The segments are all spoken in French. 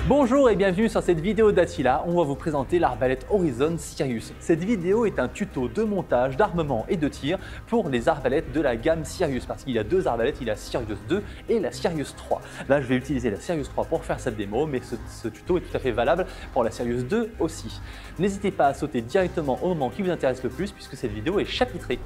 Bonjour et bienvenue sur cette vidéo d'Attila. On va vous présenter l'arbalète Horizon Sirius. Cette vidéo est un tuto de montage, d'armement et de tir pour les arbalètes de la gamme Sirius, parce qu'il y a deux arbalètes, il y a la Sirius 2 et la Sirius 3. Là, je vais utiliser la Sirius 3 pour faire cette démo, mais ce tuto est tout à fait valable pour la Sirius 2 aussi. N'hésitez pas à sauter directement au moment qui vous intéresse le plus, puisque cette vidéo est chapitrée.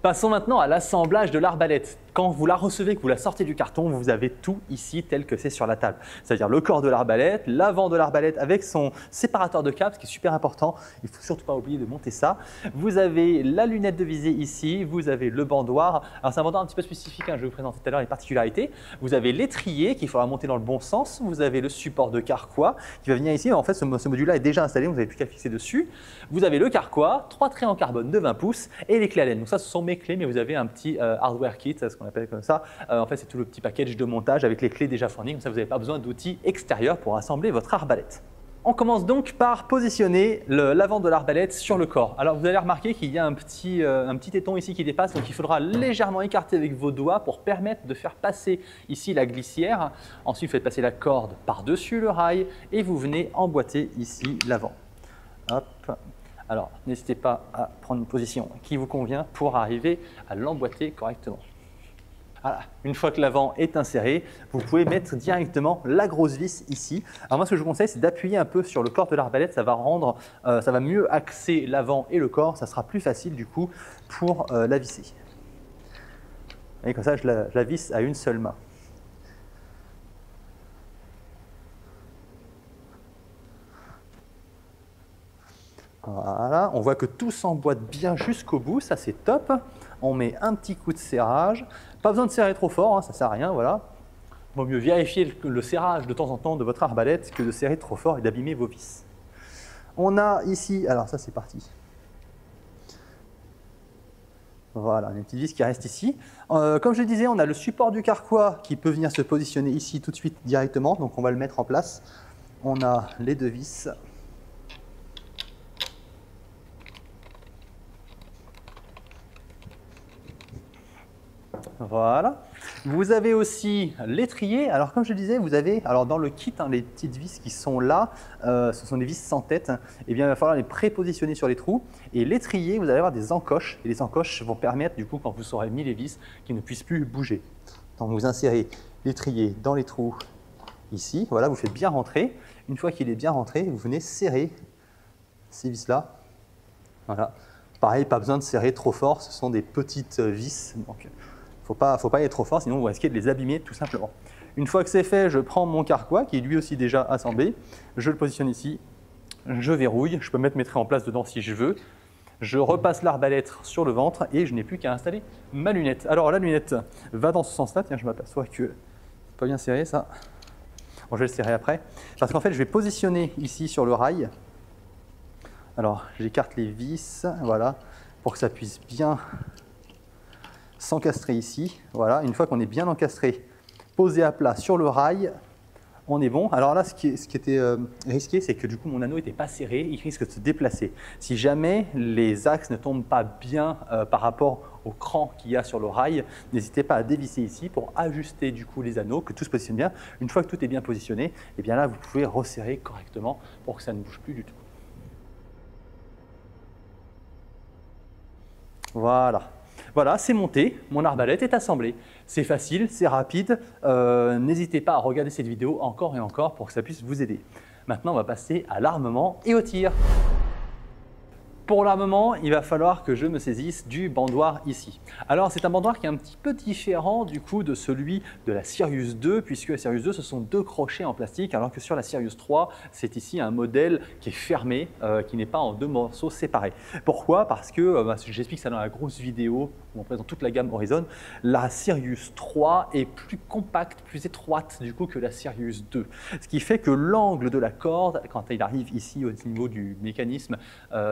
Passons maintenant à l'assemblage de l'arbalète. Quand vous la recevez, que vous la sortez du carton, vous avez tout ici tel que c'est sur la table. C'est-à-dire le corps de l'arbalète, l'avant de l'arbalète avec son séparateur de câbles, ce qui est super important. Il ne faut surtout pas oublier de monter ça. Vous avez la lunette de visée ici, vous avez le bandoir. Alors c'est un bandoir un petit peu spécifique, je vais vous présenter tout à l'heure les particularités. Vous avez l'étrier qu'il faudra monter dans le bon sens. Vous avez le support de carquois qui va venir ici. En fait, ce module-là est déjà installé, vous n'avez plus qu'à fixer dessus. Vous avez le carquois, 3 traits en carbone de 20 pouces et les clés Allen. Donc ça, ce sont mes clés, mais vous avez un petit hardware kit, ce qu'on appelle comme ça. En fait, c'est tout le petit package de montage avec les clés déjà fournies. Comme ça, vous n'avez pas besoin d'outils extérieurs pour assembler votre arbalète. On commence donc par positionner l'avant de l'arbalète sur le corps. Alors, vous allez remarquer qu'il y a un petit téton ici qui dépasse, donc il faudra légèrement écarter avec vos doigts pour permettre de faire passer ici la glissière. Ensuite, vous faites passer la corde par-dessus le rail et vous venez emboîter ici l'avant. Hop. Alors, n'hésitez pas à prendre une position qui vous convient pour arriver à l'emboîter correctement. Voilà. Une fois que l'avant est inséré, vous pouvez mettre directement la grosse vis ici. Alors moi, ce que je vous conseille, c'est d'appuyer un peu sur le corps de l'arbalète. Ça va mieux axer l'avant et le corps. Ça sera plus facile du coup pour la visser. Et comme ça, je la visse à une seule main. Voilà, on voit que tout s'emboîte bien jusqu'au bout, ça c'est top. On met un petit coup de serrage. Pas besoin de serrer trop fort, ça ne sert à rien, voilà. Il vaut mieux vérifier le serrage de temps en temps de votre arbalète que de serrer trop fort et d'abîmer vos vis. On a ici, alors ça c'est parti. Voilà, une petite vis qui reste ici. Comme je le disais, on a le support du carquois qui peut venir se positionner ici tout de suite directement, donc on va le mettre en place. On a les deux vis. Voilà. Vous avez aussi l'étrier. Alors comme je le disais, vous avez dans le kit les petites vis qui sont là, ce sont des vis sans tête. Eh bien, il va falloir les prépositionner sur les trous. Et l'étrier, vous allez avoir des encoches. Et les encoches vont permettre, du coup, quand vous aurez mis les vis, qu'ils ne puissent plus bouger. Donc vous insérez l'étrier dans les trous ici. Voilà, vous faites bien rentrer. Une fois qu'il est bien rentré, vous venez serrer ces vis-là. Voilà. Pareil, pas besoin de serrer trop fort. Ce sont des petites vis. Donc, faut pas aller trop fort, sinon vous risquez de les abîmer tout simplement. Une fois que c'est fait, je prends mon carquois qui est lui aussi déjà assemblé, je le positionne ici, je verrouille, je peux mettre mes traits en place dedans si je veux, je repasse l'arbalète sur le ventre et je n'ai plus qu'à installer ma lunette. Alors la lunette va dans ce sens-là, tiens je m'aperçois que c'est pas bien serré ça. Bon, je vais le serrer après, parce qu'en fait je vais positionner ici sur le rail. Alors j'écarte les vis, voilà, pour que ça puisse bien s'encastrer ici. Voilà, une fois qu'on est bien encastré, posé à plat sur le rail, on est bon. Alors là, ce qui était risqué, c'est que du coup mon anneau n'était pas serré, il risque de se déplacer. Si jamais les axes ne tombent pas bien par rapport au cran qu'il y a sur le rail, n'hésitez pas à dévisser ici pour ajuster du coup les anneaux, que tout se positionne bien. Une fois que tout est bien positionné, et bien là vous pouvez resserrer correctement pour que ça ne bouge plus du tout. Voilà. Voilà, c'est monté, mon arbalète est assemblée. C'est facile, c'est rapide. N'hésitez pas à regarder cette vidéo encore et encore pour que ça puisse vous aider. Maintenant, on va passer à l'armement et au tir. Pour l'armement, il va falloir que je me saisisse du bandoir ici. Alors, c'est un bandoir qui est un petit peu différent du coup de celui de la Sirius 2, puisque la Sirius 2, ce sont 2 crochets en plastique, alors que sur la Sirius 3, c'est ici un modèle qui est fermé, qui n'est pas en 2 morceaux séparés. Pourquoi? Parce que, j'explique ça dans la grosse vidéo où on présente toute la gamme Horizon, la Sirius 3 est plus compacte, plus étroite du coup que la Sirius 2. Ce qui fait que l'angle de la corde, quand il arrive ici au niveau du mécanisme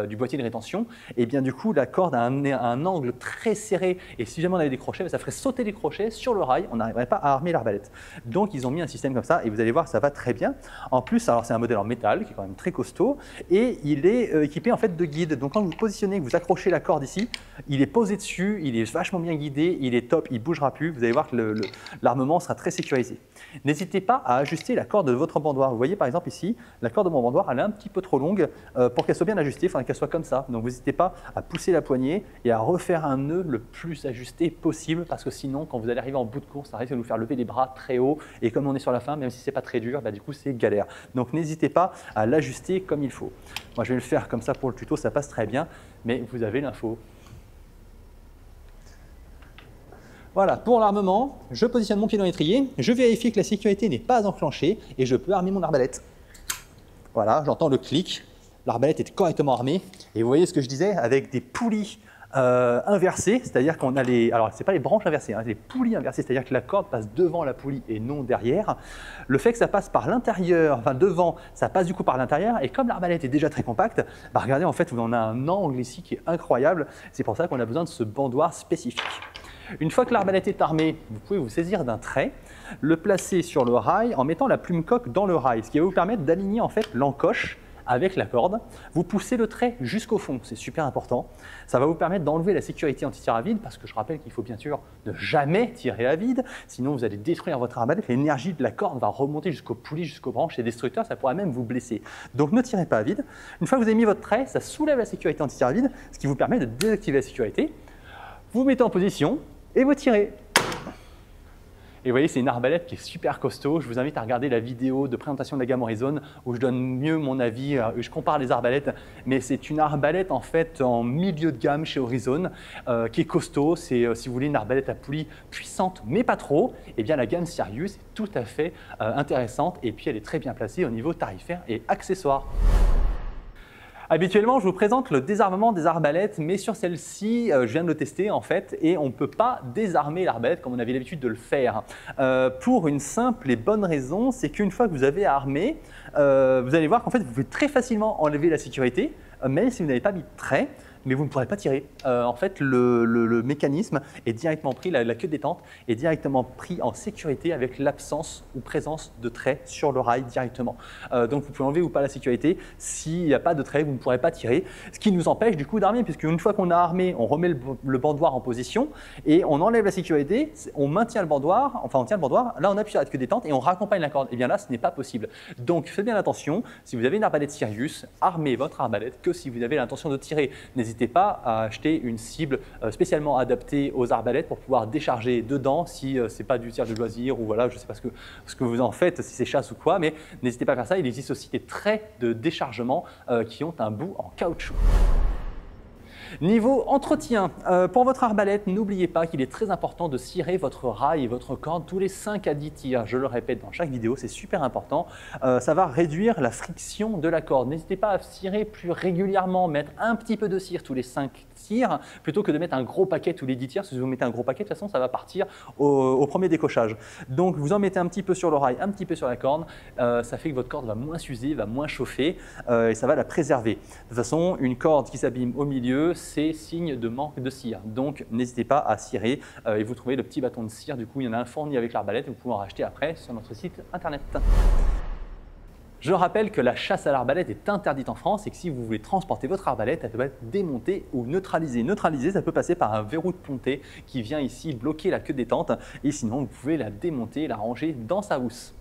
du boîtier de rétention, et bien du coup la corde a un angle très serré, et si jamais on avait des crochets, ça ferait sauter les crochets sur le rail, on n'arriverait pas à armer l'arbalète. Donc ils ont mis un système comme ça, et vous allez voir, ça va très bien. En plus, alors c'est un modèle en métal qui est quand même très costaud, et il est équipé en fait de guides. Donc quand vous positionnez, que vous accrochez la corde ici, il est posé dessus, il est vachement bien guidé, il est top, il ne bougera plus. Vous allez voir que l'armement sera très sécurisé. N'hésitez pas à ajuster la corde de votre bandoir. Vous voyez par exemple ici, la corde de mon bandoir, elle est un petit peu trop longue pour qu'elle soit bien ajustée, il faudrait qu'elle soit comme ça. Donc n'hésitez pas à pousser la poignée et à refaire un nœud le plus ajusté possible parce que sinon, quand vous allez arriver en bout de course, ça risque de vous faire lever les bras très haut et comme on est sur la fin, même si ce n'est pas très dur, du coup c'est galère. Donc n'hésitez pas à l'ajuster comme il faut. Moi je vais le faire comme ça pour le tuto, ça passe très bien, mais vous avez l'info. Voilà, pour l'armement, je positionne mon pied dans l'étrier, je vérifie que la sécurité n'est pas enclenchée et je peux armer mon arbalète. Voilà, j'entends le clic, l'arbalète est correctement armée et vous voyez ce que je disais avec des poulies inversées, c'est-à-dire qu'on a les… Alors, ce n'est pas les branches inversées, hein, les poulies inversées, c'est-à-dire que la corde passe devant la poulie et non derrière. Le fait que ça passe par l'intérieur, enfin devant, ça passe du coup par l'intérieur et comme l'arbalète est déjà très compacte, regardez, en fait, on a un angle ici qui est incroyable. C'est pour ça qu'on a besoin de ce bandoir spécifique. Une fois que l'arbalète est armée, vous pouvez vous saisir d'un trait, le placer sur le rail en mettant la plume coque dans le rail, ce qui va vous permettre d'aligner en fait l'encoche avec la corde. Vous poussez le trait jusqu'au fond, c'est super important. Ça va vous permettre d'enlever la sécurité anti-tir à vide parce que je rappelle qu'il faut bien sûr ne jamais tirer à vide, sinon vous allez détruire votre arbalète. L'énergie de la corde va remonter jusqu'aux poulies, jusqu'aux branches, c'est destructeur, ça pourrait même vous blesser. Donc ne tirez pas à vide. Une fois que vous avez mis votre trait, ça soulève la sécurité anti-tir à vide, ce qui vous permet de désactiver la sécurité. Vous vous mettez en position et vous tirez. Et vous voyez, c'est une arbalète qui est super costaud. Je vous invite à regarder la vidéo de présentation de la gamme Horizon où je donne mieux mon avis, je compare les arbalètes. Mais c'est une arbalète en fait en milieu de gamme chez Horizon qui est costaud. C'est, si vous voulez, une arbalète à poulie puissante mais pas trop. Et bien la gamme Sirius est tout à fait intéressante et puis elle est très bien placée au niveau tarifaire et accessoires. Habituellement, je vous présente le désarmement des arbalètes, mais sur celle-ci, je viens de le tester en fait, et on ne peut pas désarmer l'arbalète comme on avait l'habitude de le faire. Pour une simple et bonne raison, c'est qu'une fois que vous avez armé, vous allez voir qu'en fait, vous pouvez très facilement enlever la sécurité, même si vous n'avez pas mis de trait, mais vous ne pourrez pas tirer. En fait, le mécanisme est directement pris, la queue de détente est directement pris en sécurité avec l'absence ou présence de trait sur le rail directement. Donc, vous pouvez enlever ou pas la sécurité. S'il n'y a pas de trait, vous ne pourrez pas tirer. Ce qui nous empêche du coup d'armer, puisque une fois qu'on a armé, on remet le bandoir en position et on enlève la sécurité, on maintient le bandoir, enfin on tient le bandoir, là on appuie sur la queue de détente et on raccompagne la corde. Et bien là, ce n'est pas possible. Donc, faites bien attention, si vous avez une arbalète Sirius, armez votre arbalète que si vous avez l'intention de tirer. N'hésitez pas à acheter une cible spécialement adaptée aux arbalètes pour pouvoir décharger dedans si ce n'est pas du tir de loisir ou voilà, je ne sais pas ce que vous en faites, si c'est chasse ou quoi, mais n'hésitez pas à faire ça. Il existe aussi des traits de déchargement qui ont un bout en caoutchouc. Niveau entretien, pour votre arbalète, n'oubliez pas qu'il est très important de cirer votre rail et votre corde tous les 5 à 10 tirs. Je le répète dans chaque vidéo, c'est super important. Ça va réduire la friction de la corde. N'hésitez pas à cirer plus régulièrement, mettre un petit peu de cire tous les 5 tirs plutôt que de mettre un gros paquet tous les 10 tirs. Si vous mettez un gros paquet, de toute façon, ça va partir au premier décochage. Donc, vous en mettez un petit peu sur le rail, un petit peu sur la corde. Ça fait que votre corde va moins s'user, va moins chauffer et ça va la préserver. De toute façon, une corde qui s'abîme au milieu, c'est signe de manque de cire. Donc, n'hésitez pas à cirer et vous trouvez le petit bâton de cire. Du coup, il y en a un fourni avec l'arbalète. Vous pouvez en racheter après sur notre site internet. Je rappelle que la chasse à l'arbalète est interdite en France et que si vous voulez transporter votre arbalète, elle doit être démontée ou neutralisée. Neutraliser, ça peut passer par un verrou de pontet qui vient ici bloquer la queue de détente et sinon, vous pouvez la démonter et la ranger dans sa housse.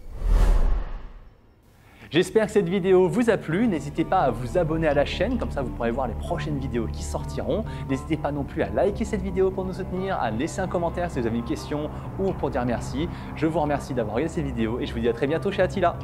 J'espère que cette vidéo vous a plu. N'hésitez pas à vous abonner à la chaîne, comme ça vous pourrez voir les prochaines vidéos qui sortiront. N'hésitez pas non plus à liker cette vidéo pour nous soutenir, à laisser un commentaire si vous avez une question ou pour dire merci. Je vous remercie d'avoir regardé cette vidéo et je vous dis à très bientôt chez Attila.